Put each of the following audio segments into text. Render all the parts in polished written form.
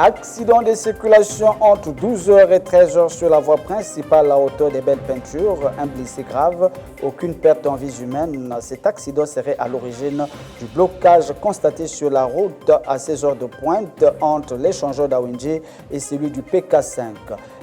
Accident de circulation entre 12h et 13h sur la voie principale à hauteur des Belles Peintures. Un blessé grave, aucune perte en vie humaine. Cet accident serait à l'origine du blocage constaté sur la route à 16h de pointe entre l'échangeur d'Awinji et celui du PK5.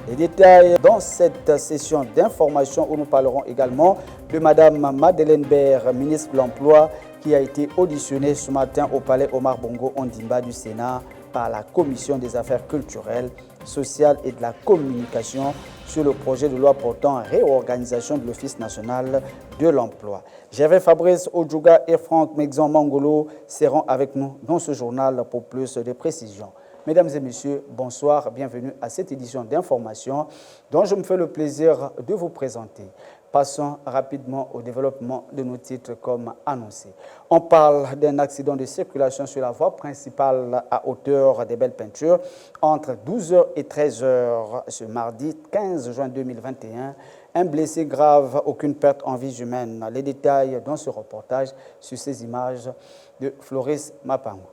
Les détails dans cette session d'information où nous parlerons également de Mme Madeleine Baird, ministre de l'Emploi, qui a été auditionnée ce matin au palais Omar Bongo Ondimba du Sénat par la Commission des affaires culturelles, sociales et de la communication sur le projet de loi portant réorganisation de l'Office national de l'emploi. Gervais Fabrice Odjouga et Franck Mexon Mangolo seront avec nous dans ce journal pour plus de précisions. Mesdames et messieurs, bonsoir, bienvenue à cette édition d'information dont je me fais le plaisir de vous présenter. Passons rapidement au développement de nos titres comme annoncé. On parle d'un accident de circulation sur la voie principale à hauteur des Belles Peintures entre 12h et 13h ce mardi 15 juin 2021. Un blessé grave, aucune perte en vie humaine. Les détails dans ce reportage sur ces images de Floris Mapango.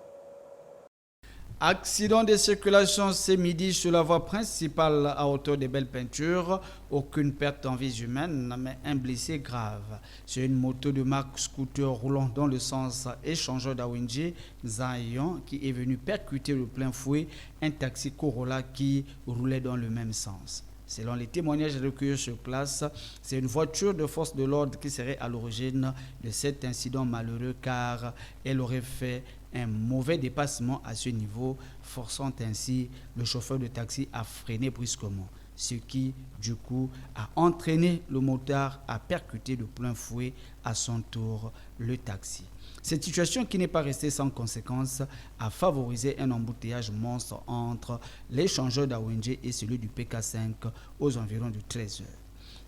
Accident de circulation ce midi sur la voie principale à hauteur des Belles Peintures. Aucune perte en vie humaine, mais un blessé grave. C'est une moto de marque scooter roulant dans le sens échangeur d'Awinji, Zayon, qui est venu percuter de plein fouet un taxi Corolla qui roulait dans le même sens. Selon les témoignages recueillis sur place, c'est une voiture de force de l'ordre qui serait à l'origine de cet incident malheureux car elle aurait fait un mauvais dépassement à ce niveau, forçant ainsi le chauffeur de taxi à freiner brusquement, ce qui, du coup, a entraîné le motard à percuter de plein fouet à son tour le taxi. Cette situation, qui n'est pas restée sans conséquence, a favorisé un embouteillage monstre entre l'échangeur d'Awinji et celui du PK5 aux environs de 13h.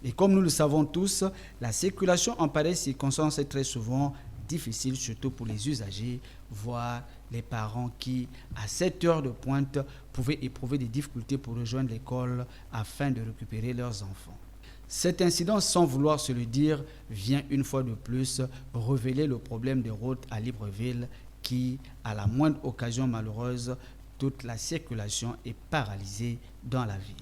Et comme nous le savons tous, la circulation en pareille circonstance est très souvent difficile, surtout pour les usagers, voire les parents qui, à 7 heures de pointe, pouvaient éprouver des difficultés pour rejoindre l'école afin de récupérer leurs enfants. Cet incident, sans vouloir se le dire, vient une fois de plus révéler le problème des routes à Libreville qui, à la moindre occasion malheureuse, toute la circulation est paralysée dans la ville.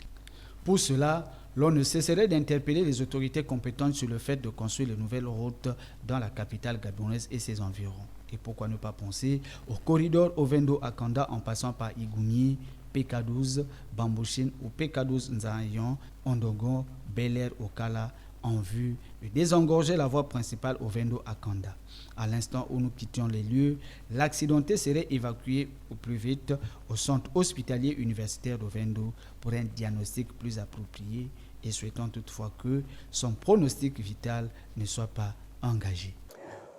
Pour cela, l'on ne cesserait d'interpeller les autorités compétentes sur le fait de construire de nouvelles routes dans la capitale gabonaise et ses environs. Et pourquoi ne pas penser au corridor Ovendo-Akanda en passant par Igoumi, PK12, Bambouchine ou PK12 Nzayon, Ondogon, Bel-Air, Okala, en vue de désengorger la voie principale Ovendo-Akanda. À l'instant où nous quittions les lieux, l'accidenté serait évacué au plus vite au centre hospitalier universitaire d'Ovendo pour un diagnostic plus approprié et souhaitons toutefois que son pronostic vital ne soit pas engagé.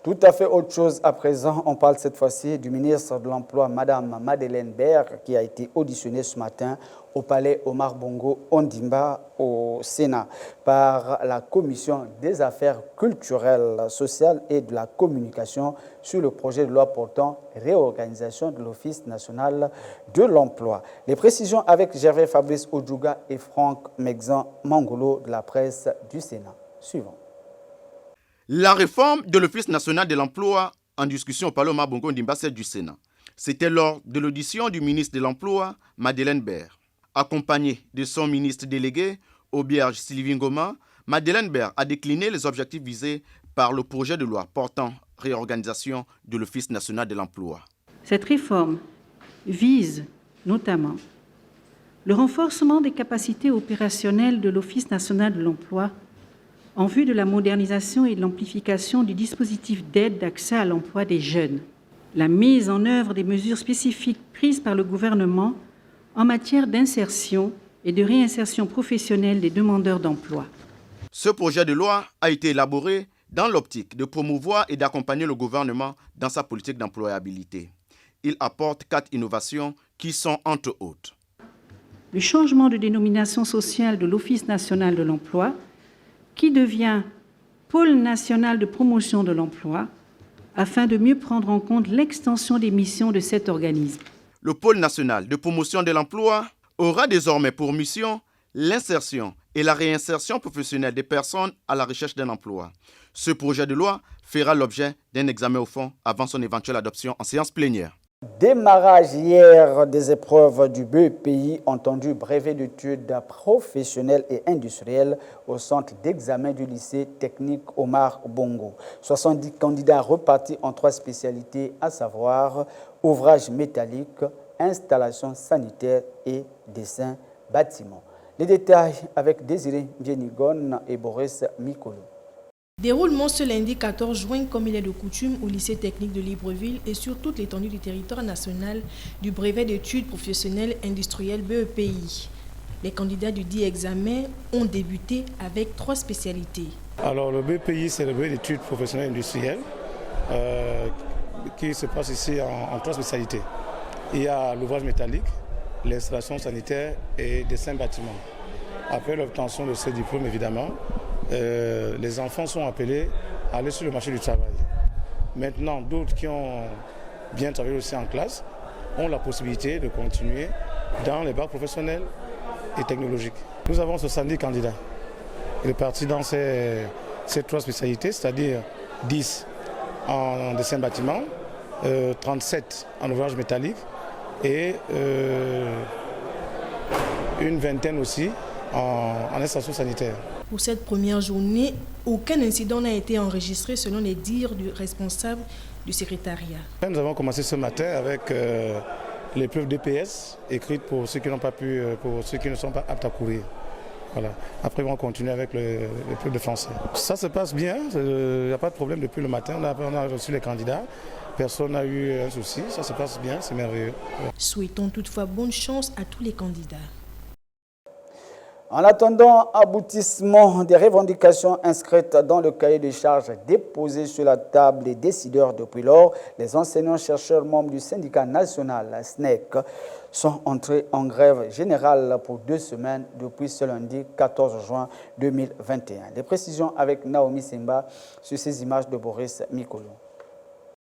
Tout à fait autre chose à présent, on parle cette fois-ci du ministre de l'Emploi, Mme Madeleine Baird, qui a été auditionnée ce matin au palais Omar Bongo Ondimba au Sénat par la Commission des affaires culturelles, sociales et de la communication sur le projet de loi portant réorganisation de l'Office national de l'emploi. Les précisions avec Gervais Fabrice Odjouga et Franck Mexon Mangolo de la presse du Sénat. Suivant. La réforme de l'Office national de l'emploi en discussion au Parlement Omar Bongo Ondimba du Sénat. C'était lors de l'audition du ministre de l'Emploi, Madeleine Baird. Accompagnée de son ministre délégué, Auberge Sylvie Ngoma, Madeleine Baird a décliné les objectifs visés par le projet de loi portant réorganisation de l'Office national de l'emploi. Cette réforme vise notamment le renforcement des capacités opérationnelles de l'Office national de l'emploi en vue de la modernisation et de l'amplification du dispositif d'aide d'accès à l'emploi des jeunes, la mise en œuvre des mesures spécifiques prises par le gouvernement en matière d'insertion et de réinsertion professionnelle des demandeurs d'emploi. Ce projet de loi a été élaboré dans l'optique de promouvoir et d'accompagner le gouvernement dans sa politique d'employabilité. Il apporte 4 innovations qui sont entre autres. Le changement de dénomination sociale de l'Office national de l'emploi qui devient Pôle national de promotion de l'emploi, afin de mieux prendre en compte l'extension des missions de cet organisme. Le Pôle national de promotion de l'emploi aura désormais pour mission l'insertion et la réinsertion professionnelle des personnes à la recherche d'un emploi. Ce projet de loi fera l'objet d'un examen au fond avant son éventuelle adoption en séance plénière. Démarrage hier des épreuves du BEPI, entendu brevet d'études professionnelles et industrielles au centre d'examen du lycée technique Omar Bongo. 70 candidats repartis en 3 spécialités, à savoir ouvrage métallique, installation sanitaire et dessin bâtiment. Les détails avec Désiré Djenigon et Boris Mikolo. Déroulement ce lundi 14 juin, comme il est de coutume, au lycée technique de Libreville et sur toute l'étendue du territoire national du brevet d'études professionnelles industrielles BEPI. Les candidats du dit examen ont débuté avec 3 spécialités. Alors le BEPI, c'est le brevet d'études professionnelles industrielles qui se passe ici en 3 spécialités. Il y a l'ouvrage métallique, l'installation sanitaire et dessin bâtiment. Après l'obtention de ce diplôme, évidemment, les enfants sont appelés à aller sur le marché du travail. Maintenant, d'autres qui ont bien travaillé aussi en classe ont la possibilité de continuer dans les bacs professionnels et technologiques. Nous avons 70 candidats répartis dans ces 3 spécialités, c'est-à-dire 10 en dessin bâtiment, 37 en ouvrage métallique et une vingtaine aussi en installation sanitaire. Pour cette première journée, aucun incident n'a été enregistré selon les dires du responsable du secrétariat. Nous avons commencé ce matin avec l'épreuve DPS écrite pour ceux qui n'ont pas pu, pour ceux qui ne sont pas aptes à courir. Voilà. Après, on va continuer avec l'épreuve de français. Ça se passe bien, il n'y a pas de problème depuis le matin. On a reçu les candidats, personne n'a eu un souci, ça se passe bien, c'est merveilleux. Souhaitons toutefois bonne chance à tous les candidats. En attendant aboutissement des revendications inscrites dans le cahier de charges déposé sur la table des décideurs depuis lors, les enseignants-chercheurs membres du syndicat national SNEC sont entrés en grève générale pour 2 semaines depuis ce lundi 14 juin 2021. Les précisions avec Naomi Simba sur ces images de Boris Mikolo.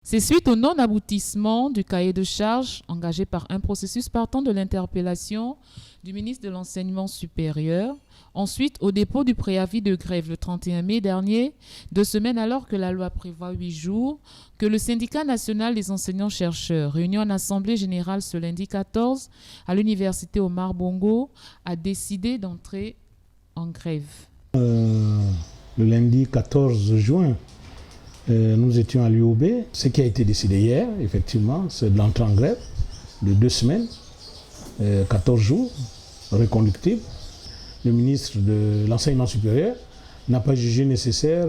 C'est suite au non-aboutissement du cahier de charges engagé par un processus partant de l'interpellation du ministre de l'Enseignement supérieur, ensuite au dépôt du préavis de grève le 31 mai dernier, 2 semaines alors que la loi prévoit 8 jours, que le syndicat national des enseignants-chercheurs, réuni en assemblée générale ce lundi 14 à l'université Omar Bongo, a décidé d'entrer en grève. Le lundi 14 juin, nous étions à l'UOB. Ce qui a été décidé hier, effectivement, c'est de l'entrée en grève de 2 semaines, 14 jours, reconductible. Le ministre de l'Enseignement supérieur n'a pas jugé nécessaire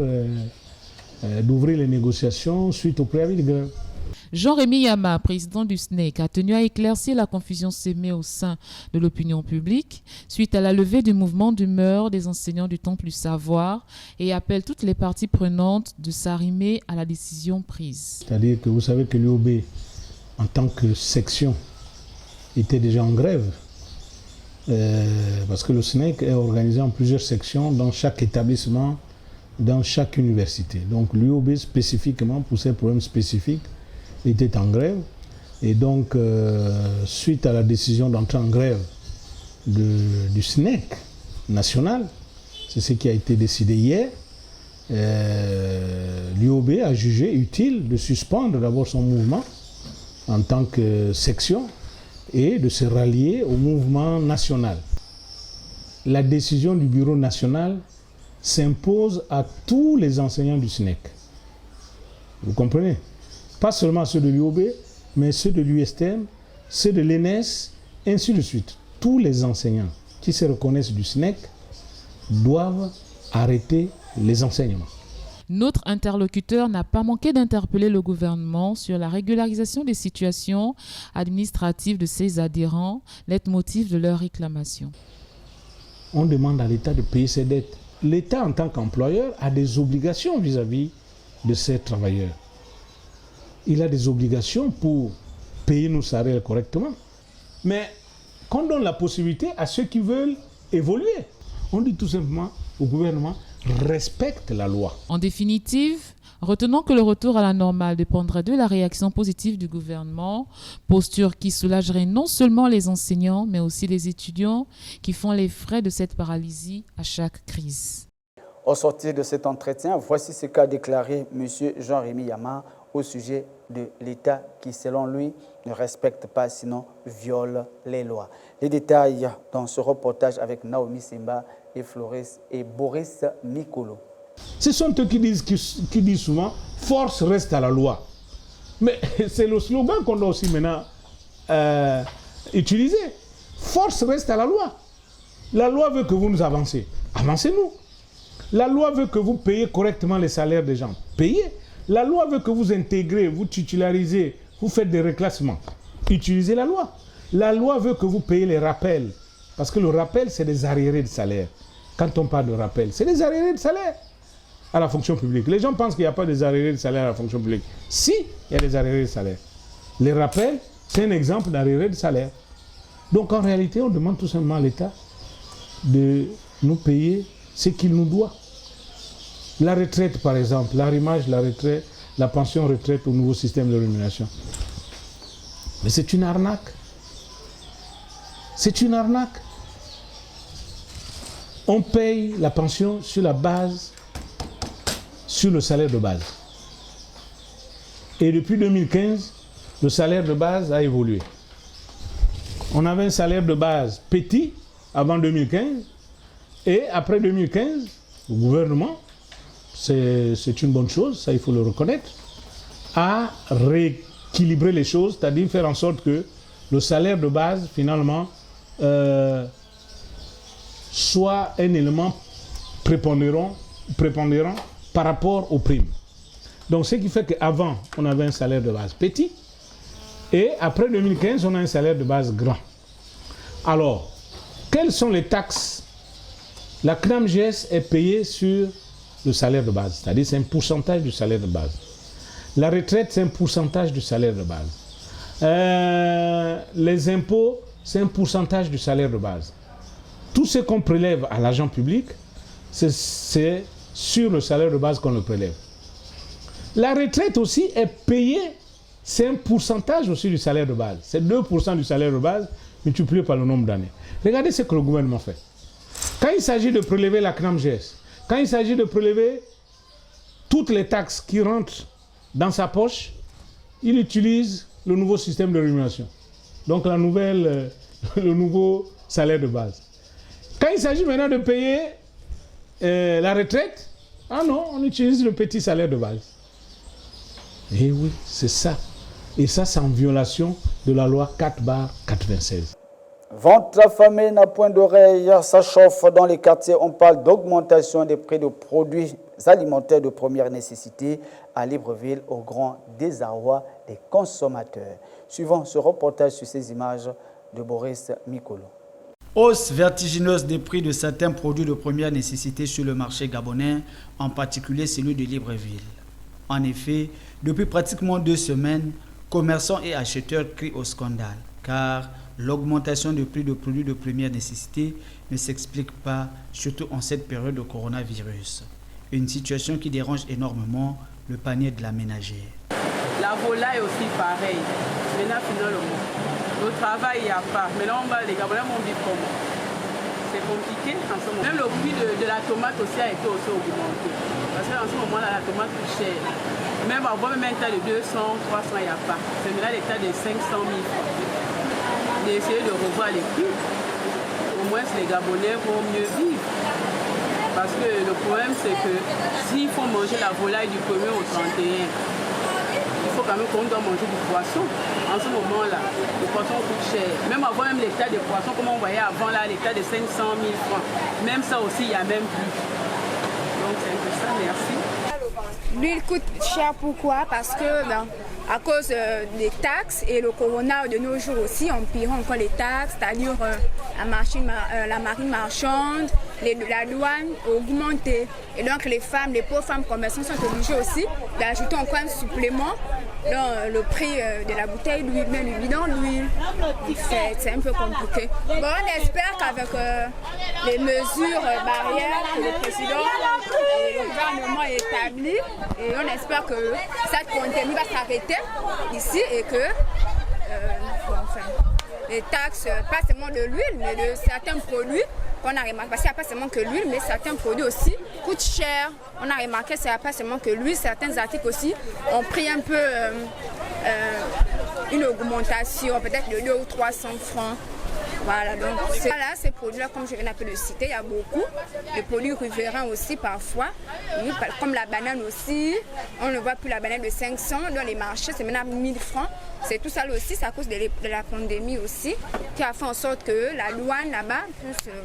d'ouvrir les négociations suite au préavis de grève. Jean-Rémy Yama, président du SNEC, a tenu à éclaircir la confusion sémée au sein de l'opinion publique suite à la levée du mouvement d'humeur des enseignants du Temple du Savoir et appelle toutes les parties prenantes de s'arrimer à la décision prise. C'est-à-dire que vous savez que l'UOB, en tant que section, était déjà en grève parce que le SNEC est organisé en plusieurs sections dans chaque établissement, dans chaque université. Donc l'UOB spécifiquement, pour ces problèmes spécifiques, était en grève et donc suite à la décision d'entrer en grève du SNEC national, c'est ce qui a été décidé hier, l'UOB a jugé utile de suspendre d'abord son mouvement en tant que section et de se rallier au mouvement national. La décision du bureau national s'impose à tous les enseignants du SNEC. Vous comprenez ? Pas seulement ceux de l'UOB, mais ceux de l'USTM, ceux de l'ENS, ainsi de suite. Tous les enseignants qui se reconnaissent du SNEC doivent arrêter les enseignements. Notre interlocuteur n'a pas manqué d'interpeller le gouvernement sur la régularisation des situations administratives de ses adhérents, leitmotiv de leurs réclamations. On demande à l'État de payer ses dettes. L'État, en tant qu'employeur, a des obligations vis-à-vis de ses travailleurs. Il a des obligations pour payer nos salaires correctement. Mais qu'on donne la possibilité à ceux qui veulent évoluer. On dit tout simplement au gouvernement, respecte la loi. En définitive, retenons que le retour à la normale dépendra de la réaction positive du gouvernement, posture qui soulagerait non seulement les enseignants, mais aussi les étudiants qui font les frais de cette paralysie à chaque crise. Au sortir de cet entretien, voici ce qu'a déclaré M. Jean-Rémy Yama au sujet de l'État qui, selon lui, ne respecte pas, sinon viole les lois. Les détails dans ce reportage avec Naomi Simba et Boris Mikolo. Ce sont eux qui disent souvent « force reste à la loi ». Mais c'est le slogan qu'on doit aussi maintenant utiliser. Force reste à la loi. La loi veut que vous nous avancez. Avancez-nous. La loi veut que vous payez correctement les salaires des gens. Payez. La loi veut que vous intégrez, vous titularisez, vous faites des reclassements. Utilisez la loi. La loi veut que vous payez les rappels. Parce que le rappel, c'est des arriérés de salaire. Quand on parle de rappel, c'est des arriérés de salaire à la fonction publique. Les gens pensent qu'il n'y a pas des arriérés de salaire à la fonction publique. Si, il y a des arriérés de salaire. Les rappels, c'est un exemple d'arriéré de salaire. Donc en réalité, on demande tout simplement à l'État de nous payer ce qu'il nous doit. La retraite, par exemple, l'arrimage, la retraite, la pension retraite au nouveau système de rémunération. Mais c'est une arnaque. C'est une arnaque. On paye la pension sur la base, sur le salaire de base. Et depuis 2015, le salaire de base a évolué. On avait un salaire de base petit avant 2015, et après 2015, le gouvernement, c'est une bonne chose, ça il faut le reconnaître, a rééquilibré les choses, c'est-à-dire faire en sorte que le salaire de base, finalement, soit un élément prépondérant par rapport aux primes. Donc ce qui fait qu'avant, on avait un salaire de base petit, et après 2015, on a un salaire de base grand. Alors, quelles sont les taxes? La CNAMGS est payée sur le salaire de base, c'est-à-dire c'est un pourcentage du salaire de base. La retraite, c'est un pourcentage du salaire de base. Les impôts, c'est un pourcentage du salaire de base. Tout ce qu'on prélève à l'argent public, c'est sur le salaire de base qu'on le prélève. La retraite aussi est payée, c'est un pourcentage aussi du salaire de base. C'est 2% du salaire de base multiplié par le nombre d'années. Regardez ce que le gouvernement fait. Quand il s'agit de prélever la CNAMGS, quand il s'agit de prélever toutes les taxes qui rentrent dans sa poche, il utilise le nouveau système de rémunération. Donc le nouveau salaire de base. Quand il s'agit maintenant de payer la retraite, ah non, on utilise le petit salaire de base. Et oui, c'est ça. Et ça, c'est en violation de la loi 4/96. Vente affamée n'a point d'oreille, ça chauffe dans les quartiers. On parle d'augmentation des prix de produits alimentaires de première nécessité à Libreville au grand désarroi des consommateurs. Suivant ce reportage sur ces images de Boris Mikolo. Hausse vertigineuse des prix de certains produits de première nécessité sur le marché gabonais, en particulier celui de Libreville. En effet, depuis pratiquement 2 semaines, commerçants et acheteurs crient au scandale, car l'augmentation des prix de produits de première nécessité ne s'explique pas, surtout en cette période de coronavirus. Une situation qui dérange énormément le panier de la ménagère. La volaille aussi pareil. Maintenant, finalement, le travail, il n'y a pas. Maintenant, les Gabonais vont vivre comment? C'est compliqué en ce moment. Même le prix de la tomate aussi a été aussi augmenté. Parce qu'en ce moment-là, la tomate coûte cher. Même avant, même un tas de 200, 300, il n'y a pas. C'est maintenant des tas de 500 000 francs. D'essayer de revoir les prix. Au moins, les Gabonais vont mieux vivre. Parce que le problème, c'est que s'il faut manger la volaille du 1er au 31, il faut quand même qu'on doit manger du poisson. En ce moment-là, le poisson coûte cher. Même avant, même l'état des poissons, comme on voyait avant, là, l'état de 500 000 francs. Même ça aussi, il n'y a même plus. Donc, c'est un peu ça. Merci. L'huile coûte cher, pourquoi? Parce que à cause des taxes et le corona de nos jours aussi, on paiera encore les taxes, c'est-à-dire la marine marchande, la douane augmentée. Et donc les femmes, les pauvres femmes commerçantes sont obligées aussi d'ajouter encore un supplément dans le prix de la bouteille d'huile, même le bidon d'huile. C'est un peu compliqué. Bon, on espère qu'avec les mesures barrières que le président et le gouvernement établit, et on espère que cette pandémie va s'arrêter ici et que les taxes, pas seulement de l'huile, mais de certains produits, qu'on a remarqué, parce qu'il n'y a pas seulement que l'huile, mais certains produits aussi coûtent cher. On a remarqué qu'il n'y a pas seulement que l'huile, certains articles aussi ont pris un peu une augmentation, peut-être de 200 ou 300 francs. Voilà, donc là, ces produits-là, comme je viens de le citer, il y a beaucoup de produits riverains aussi parfois, oui, comme la banane aussi, on ne voit plus la banane de 500 dans les marchés, c'est maintenant 1000 francs. C'est tout ça là aussi, c'est à cause de la pandémie aussi, qui a fait en sorte que la douane là-bas,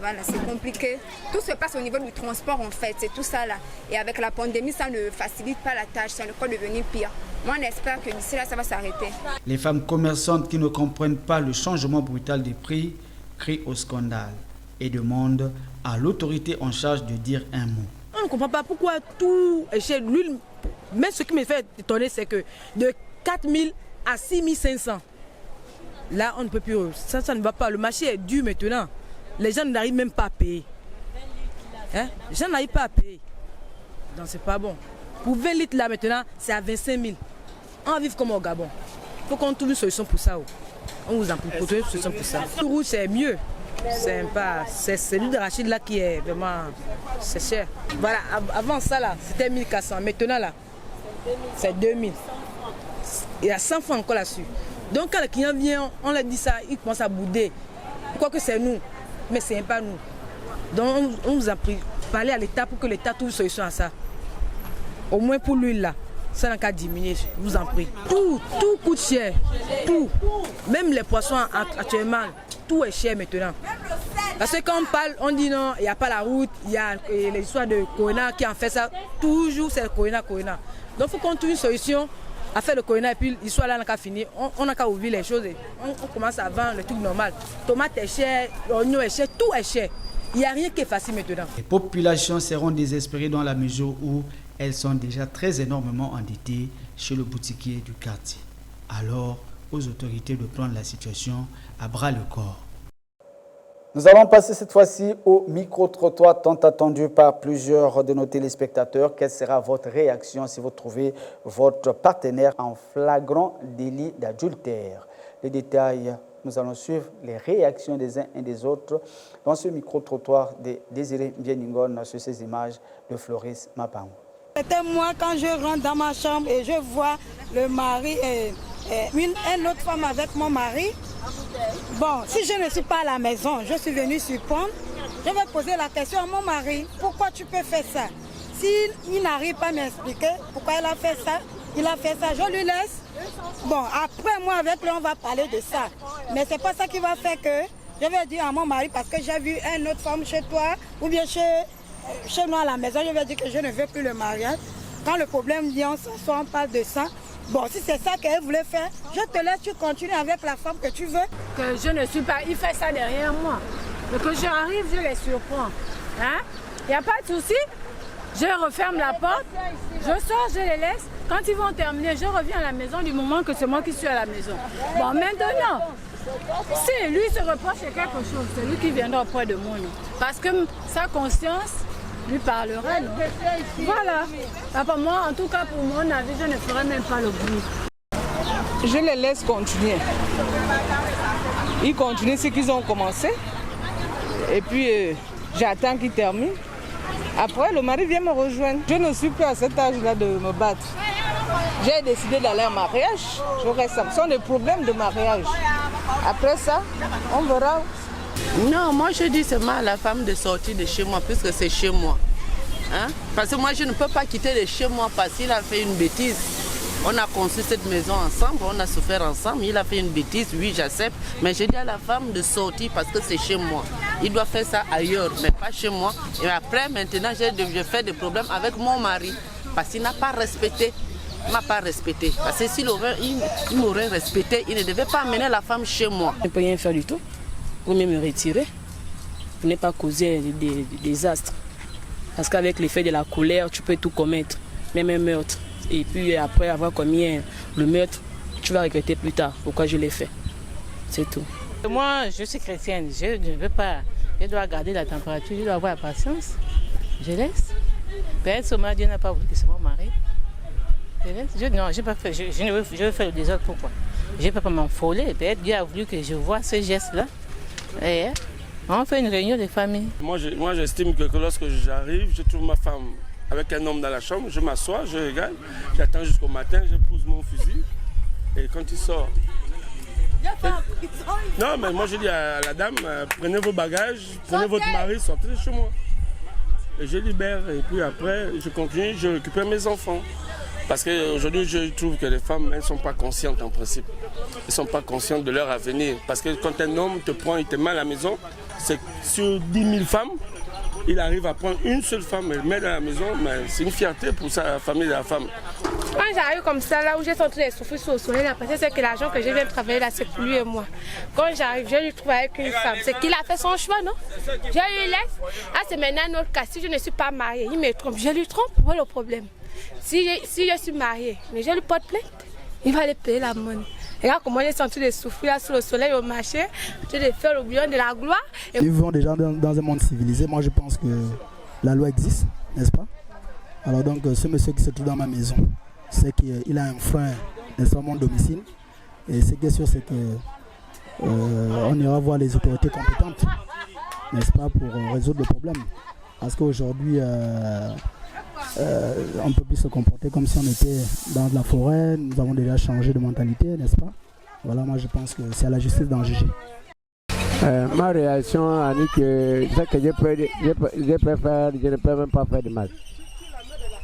voilà, c'est compliqué. Tout se passe au niveau du transport en fait, c'est tout ça là. Et avec la pandémie, ça ne facilite pas la tâche, ça ne peut devenir pire. Moi, on espère que d'ici là, ça va s'arrêter. Les femmes commerçantes qui ne comprennent pas le changement brutal des prix crient au scandale et demandent à l'autorité en charge de dire un mot. On ne comprend pas pourquoi tout est cher. L'huile, mais ce qui me fait étonner, c'est que de 4 000 à 6 500, là, on ne peut plus. Ça ne va pas. Le marché est dur maintenant. Les gens n'arrivent même pas à payer. Hein? Les gens n'arrivent pas à payer. Donc, c'est pas bon. Pour 20 litres, là, maintenant, c'est à 25 000. On va vivre comme au Gabon. Il faut qu'on trouve une solution pour ça. On vous en prie, pour trouver une solution pour ça. Le rouge, c'est mieux. C'est celui de Rachid là qui est vraiment... C'est cher. Voilà, avant ça, là, c'était 1400. Maintenant, là, c'est 2000. Il y a 100 francs encore là-dessus. Donc, quand le client vient, on leur dit ça, il commence à bouder. Pourquoi que c'est nous? Mais ce n'est pas nous. Donc, on vous a pris, parler à l'État pour que l'État trouve une solution à ça. Au moins pour l'huile, là. Ça n'a qu'à diminuer, je vous en prie. Tout coûte cher. Tout. Même les poissons actuellement, tout est cher maintenant. Parce que quand on parle, on dit non, il n'y a pas la route, il y a l'histoire de Corona qui en fait ça. Toujours c'est Corona. Donc il faut qu'on trouve une solution à faire le Corona et puis l'histoire là n'a qu'à finir. On n'a qu'à ouvrir les choses et on commence à vendre le truc normal. Tomate est cher, l'oignon est cher, tout est cher. Il n'y a rien qui est facile maintenant. Les populations seront désespérées dans la mesure où elles sont déjà très énormément endettées chez le boutiquier du quartier. Alors, aux autorités de prendre la situation à bras le corps. Nous allons passer cette fois-ci au micro-trottoir tant attendu par plusieurs de nos téléspectateurs. Quelle sera votre réaction si vous trouvez votre partenaire en flagrant délit d'adultère? Les détails, nous allons suivre les réactions des uns et des autres dans ce micro-trottoir de Désiré Bieningon sur ces images de Floris Mapango. C'était moi quand je rentre dans ma chambre et je vois le mari et une autre femme avec mon mari. Bon, si je ne suis pas à la maison, je suis venue surprendre, je vais poser la question à mon mari, pourquoi tu peux faire ça? S'il n'arrive pas à m'expliquer pourquoi il a fait ça, je lui laisse. Bon, après moi avec lui, on va parler de ça. Mais c'est pas ça qui va faire que je vais dire à mon mari, parce que j'ai vu une autre femme chez toi, ou bien chez nous à la maison, je vais dire que je ne veux plus le mariage. Quand le problème vient, on s'assoit, on parle de ça. Bon, si c'est ça qu'elle voulait faire, je te laisse, tu continues avec la femme que tu veux. Que je ne suis pas, il fait ça derrière moi. Et que j'arrive, je les surprends. Hein? Il n'y a pas de souci. Je referme la porte, je sors, je les laisse. Quand ils vont terminer, je reviens à la maison du moment que c'est moi qui suis à la maison. Bon, maintenant, si lui se reproche quelque chose, c'est lui qui viendra auprès de moi. Non? Parce que sa conscience lui parlera. Non? Voilà. Après moi, en tout cas, pour mon avis, je ne ferai même pas le bruit. Je les laisse continuer. Ils continuent ce qu'ils ont commencé. Et puis, j'attends qu'ils terminent. Après, le mari vient me rejoindre. Je ne suis plus à cet âge-là de me battre. J'ai décidé d'aller en mariage. Je reste. Ce sont des problèmes de mariage. Après ça, on verra. Non, moi je dis seulement à la femme de sortir de chez moi, puisque c'est chez moi. Hein? Parce que moi je ne peux pas quitter de chez moi parce qu'il a fait une bêtise. On a construit cette maison ensemble, on a souffert ensemble, il a fait une bêtise, oui j'accepte. Mais je dis à la femme de sortir parce que c'est chez moi. Il doit faire ça ailleurs, mais pas chez moi. Et après, maintenant, je fais des problèmes avec mon mari parce qu'il n'a pas respecté. Il ne m'a pas respecté. Parce que s'il m'aurait respecté, il ne devait pas amener la femme chez moi. Je ne peux rien faire du tout. Vous me retirer. Vous n'êtes pas causé des désastres. Parce qu'avec l'effet de la colère, tu peux tout commettre, même un meurtre. Et puis après avoir commis le meurtre, tu vas regretter plus tard pourquoi je l'ai fait. C'est tout. Moi, je suis chrétienne. Je ne veux pas. Je dois garder la température, je dois avoir la patience. Je laisse. Peut-être seulement Dieu n'a pas voulu que c'est mon mari. Je laisse. Non, je n'ai pas fait. Je veux faire le désordre. Pourquoi? Je ne peux pas m'enfoler. Peut-être Dieu a voulu que je voie ce geste-là. Et On fait une réunion de famille. Moi, j'estime que lorsque j'arrive, je trouve ma femme avec un homme dans la chambre, je m'assois, je regarde, j'attends jusqu'au matin, je pose mon fusil. Et quand il sort... Non, mais moi je dis à la dame, prenez vos bagages, prenez votre mari, sortez de chez moi. Et je libère, et puis après, je continue, je récupère mes enfants. Parce qu'aujourd'hui, je trouve que les femmes, elles ne sont pas conscientes en principe. Elles ne sont pas conscientes de leur avenir. Parce que quand un homme te prend, il te met à la maison, c'est sur 10 000 femmes, il arrive à prendre une seule femme et le mettre à la maison, mais c'est une fierté pour sa famille de la femme. Quand j'arrive comme ça, là où j'ai senti les souffrir sur le soleil, après c'est que l'argent que je viens de travailler là, c'est pour lui et moi. Quand j'arrive, je lui trouve avec une femme. C'est qu'il a fait son choix, non? Je lui laisse. Ah, c'est maintenant notre cas. Si je ne suis pas mariée, il me trompe. Je lui trompe, voilà le problème. Si je suis mariée, mais je lui porte plainte, il va aller payer la monnaie. Regarde comment j'ai senti les souffrir là sur le soleil au marché, de faire le bouillon de la gloire. Nous vivons déjà dans un monde civilisé. Moi, je pense que la loi existe, n'est-ce pas? Alors donc, ce monsieur qui se trouve dans ma maison, c'est qu'il a un frère, n'est-ce pas, mon domicile. Et ce qui est sûr, c'est qu'on ira voir les autorités compétentes, n'est-ce pas, pour résoudre le problème. Parce qu'aujourd'hui, on ne peut plus se comporter comme si on était dans la forêt. Nous avons déjà changé de mentalité, n'est-ce pas? Voilà, moi je pense que c'est à la justice d'en juger. Ma réaction, Annick, c'est que je peux faire, je ne peux même pas faire de mal.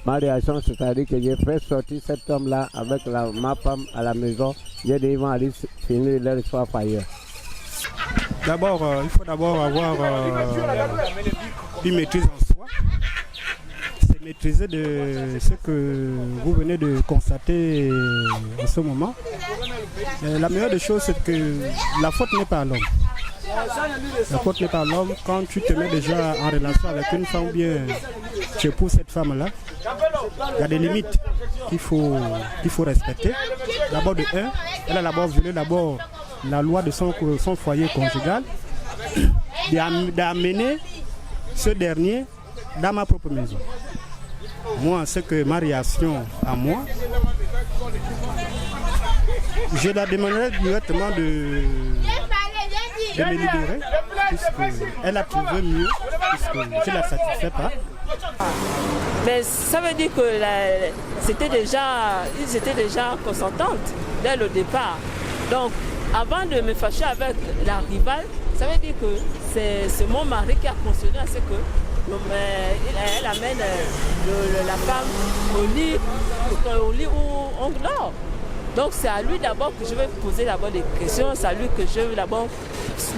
Ma réaction, c'est-à-dire que j'ai fait sortir cet homme-là avec ma femme à la maison. J'ai dit qu'ils vont aller finir leur soif ailleurs. D'abord, il faut d'abord avoir une maîtrise en soi. C'est maîtriser de ce que vous venez de constater en ce moment. La meilleure des choses, c'est que la faute n'est pas à l'homme. La faute n'est pas à l'homme. Quand tu te mets déjà en relation avec une femme, bien tu épouses cette femme-là, il y a des limites qu'il faut respecter. D'abord de un, elle a d'abord violé la loi de son foyer conjugal, d'amener ce dernier dans ma propre maison. Moi, c'est que ma réaction à moi, je la demanderai directement de me libérer, puisqu'elle a trouvé mieux, puisque je ne la satisfais pas. Mais ça veut dire que ils étaient déjà consentantes dès le départ. Donc, avant de me fâcher avec la rivale, ça veut dire que c'est mon mari qui a consommé à ce que elle amène la femme au lit où on dort. Donc c'est à lui d'abord que je vais poser d'abord des questions, c'est à lui que je vais d'abord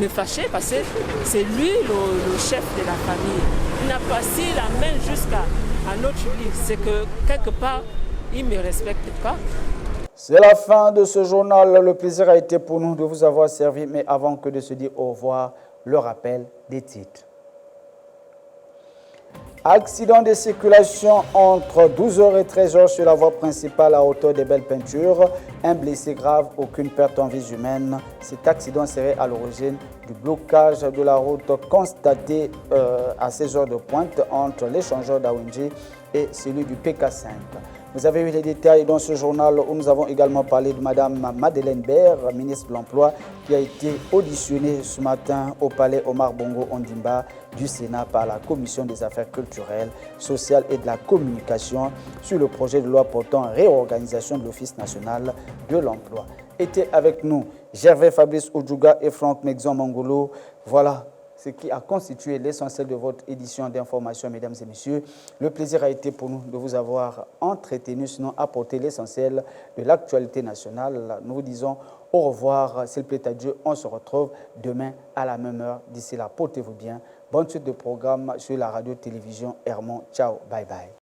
me fâcher parce que c'est lui le chef de la famille. Il n'a pas si la main jusqu'à notre lit, c'est que quelque part il ne me respecte pas. C'est la fin de ce journal. Le plaisir a été pour nous de vous avoir servi, mais avant que de se dire au revoir, le rappel des titres. Accident de circulation entre 12h et 13h sur la voie principale à hauteur des Belles Peintures. Un blessé grave, aucune perte en vie humaine. Cet accident serait à l'origine du blocage de la route constaté à ces heures de pointe entre l'échangeur d'Awinji et celui du PK5. Vous avez eu les détails dans ce journal où nous avons également parlé de Mme Madeleine Baird, ministre de l'Emploi, qui a été auditionnée ce matin au palais Omar Bongo Ondimba du Sénat par la Commission des affaires culturelles, sociales et de la communication sur le projet de loi portant réorganisation de l'Office national de l'emploi. Étaient avec nous Gervais Fabrice Oudjouga et Franck Mexon Mangolo. Voilà ce qui a constitué l'essentiel de votre édition d'information, mesdames et messieurs. Le plaisir a été pour nous de vous avoir entretenu, sinon apporté l'essentiel de l'actualité nationale. Nous vous disons au revoir, s'il plaît à Dieu. On se retrouve demain à la même heure. D'ici là, portez-vous bien. Bonne suite de programme sur la radio-télévision Hermon. Ciao, bye bye.